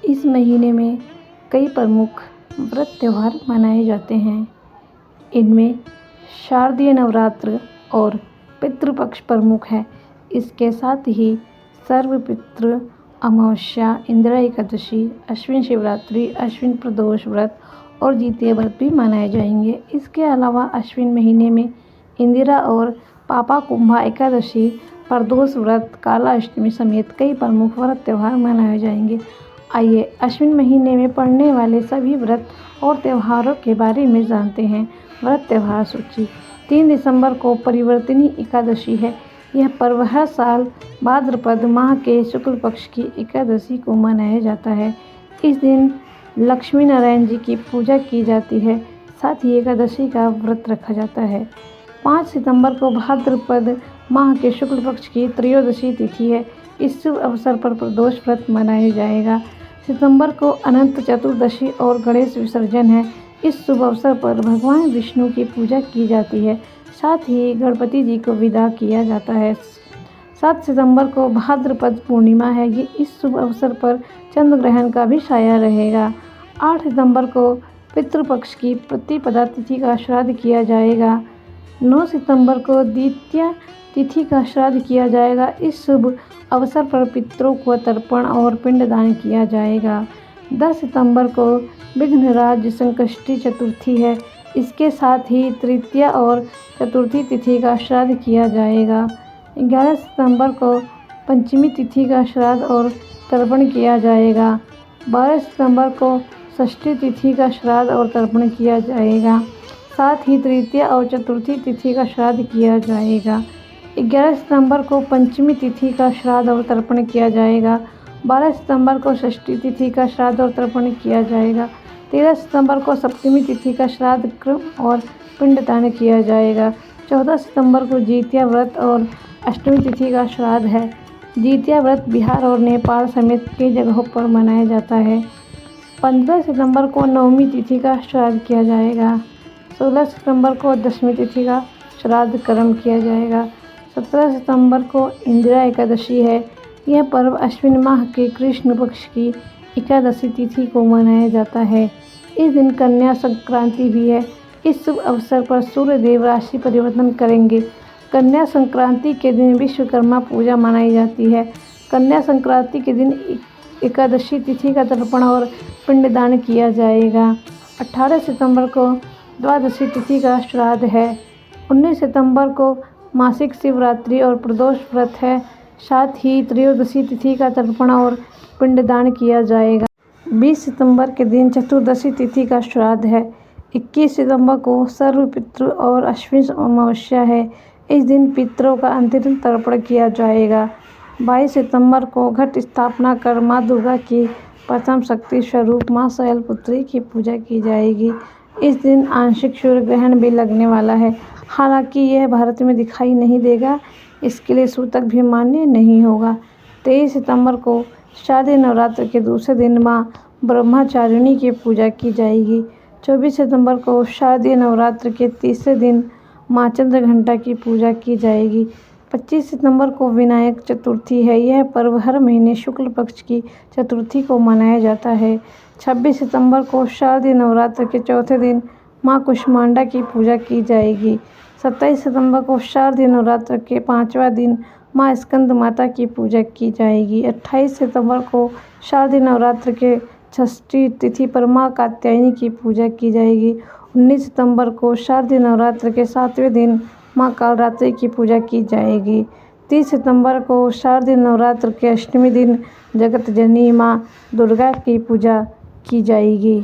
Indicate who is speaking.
Speaker 1: इस महीने में कई प्रमुख व्रत त्यौहार मनाए जाते हैं। इनमें शारदीय नवरात्र और पितृपक्ष प्रमुख है। इसके साथ ही सर्वपितृ अमावस्या, इंदिरा एकादशी, अश्विन शिवरात्रि, अश्विन प्रदोष व्रत और जितिया व्रत भी मनाए जाएंगे। इसके अलावा अश्विन महीने में इंदिरा और पापा कुंभा एकादशी, प्रदोष व्रत, काला अष्टमी समेत कई प्रमुख व्रत त्यौहार मनाए जाएंगे। आइए अश्विन महीने में पड़ने वाले सभी व्रत और त्योहारों के बारे में जानते हैं। व्रत त्यौहार सूची। 3 दिसंबर को परिवर्तिनी एकादशी है। यह पर्व हर साल भाद्रपद माह के शुक्ल पक्ष की एकादशी को मनाया जाता है। इस दिन लक्ष्मी नारायण जी की पूजा की जाती है। साथ ही एकादशी का व्रत रखा जाता है। 5 सितंबर को भाद्रपद माह के शुक्ल पक्ष की त्रयोदशी तिथि है। इस शुभ अवसर पर प्रदोष व्रत मनाया जाएगा। सितंबर को अनंत चतुर्दशी और गणेश विसर्जन है। इस शुभ अवसर पर भगवान विष्णु की पूजा की जाती है। साथ ही गणपति जी को विदा किया जाता है। 7 सितंबर को भाद्रपद पूर्णिमा है। ये इस शुभ अवसर पर चंद्र ग्रहण का भी छाया रहेगा। 8 सितंबर को पितृपक्ष की प्रतिपदा तिथि का श्राद्ध किया जाएगा। 9 सितंबर को द्वितीया तिथि का श्राद्ध किया जाएगा। इस शुभ अवसर पर पितरों को तर्पण और पिंडदान किया जाएगा। 10 सितंबर को विघ्नराज संकष्टी चतुर्थी है। इसके साथ ही तृतीया और चतुर्थी तिथि का श्राद्ध किया जाएगा। 11 सितंबर को पंचमी तिथि का श्राद्ध और तर्पण किया जाएगा। 12 सितंबर को षष्ठी तिथि का श्राद्ध और तर्पण किया जाएगा। साथ ही तृतीया और चतुर्थी तिथि का श्राद्ध किया जाएगा। 11 सितंबर को पंचमी तिथि का श्राद्ध और तर्पण किया जाएगा। 12 सितंबर को षष्ठी तिथि का श्राद्ध और तर्पण किया जाएगा। 13 सितंबर को सप्तमी तिथि का श्राद्ध क्रम और पिंडदान किया जाएगा। 14 सितंबर को जितिया व्रत और अष्टमी तिथि का श्राद्ध है। जितिया व्रत बिहार और नेपाल समेत कई जगहों पर मनाया जाता है। 15 सितंबर को नवमी तिथि का श्राद्ध किया जाएगा। 16 सितंबर को दशमी तिथि का श्राद्ध कर्म किया जाएगा। 17 सितंबर को इंदिरा एकादशी है। यह पर्व अश्विन माह के कृष्ण पक्ष की एकादशी तिथि को मनाया जाता है। इस दिन कन्या संक्रांति भी है। इस शुभ अवसर पर सूर्य देव राशि परिवर्तन करेंगे। कन्या संक्रांति के दिन विश्वकर्मा पूजा मनाई जाती है। कन्या संक्रांति के दिन एकादशी तिथि का तर्पण और पिंडदान किया जाएगा। 18 सितंबर को द्वादशी तिथि का श्राद्ध है। 19 सितंबर को मासिक शिवरात्रि और प्रदोष व्रत है। साथ ही त्रयोदशी तिथि का तर्पण और पिंडदान किया जाएगा। 20 सितंबर के दिन चतुर्दशी तिथि का श्राद्ध है। 21 सितंबर को सर्वपितृ और अश्विन अमावस्या है। इस दिन पितरों का अंतिम तर्पण किया जाएगा। 22 सितंबर को घट स्थापना कर माँ दुर्गा की प्रथम शक्ति स्वरूप माँ शैलपुत्री की पूजा की जाएगी। इस दिन आंशिक सूर्य ग्रहण भी लगने वाला है। हालांकि यह भारत में दिखाई नहीं देगा, इसके लिए सूतक भी मान्य नहीं होगा। 23 सितंबर को शारदीय नवरात्र के दूसरे दिन माँ ब्रह्मचारिणी की पूजा की जाएगी। 24 सितंबर को शारदीय नवरात्र के तीसरे दिन माँ चंद्रघंटा की पूजा की जाएगी। 25 सितंबर को विनायक चतुर्थी है। यह पर्व हर महीने शुक्ल पक्ष की चतुर्थी को मनाया जाता है। 26 सितंबर को शारदीय नवरात्र के चौथे दिन माँ कुष्मांडा की पूजा की जाएगी। 27 सितंबर को शारदीय नवरात्र के 5वां दिन माँ स्कंद माता की पूजा की जाएगी। 28 सितंबर को शारदीय नवरात्र के षष्ठी तिथि पर माँ कात्यायनी की पूजा की जाएगी। 19 सितंबर को शारदीय नवरात्र के 7वें दिन माँ कालरात्रि की पूजा की जाएगी। 30 सितंबर को शारदीय नवरात्र के अष्टमी दिन जगत जननी माँ दुर्गा की पूजा की जाएगी।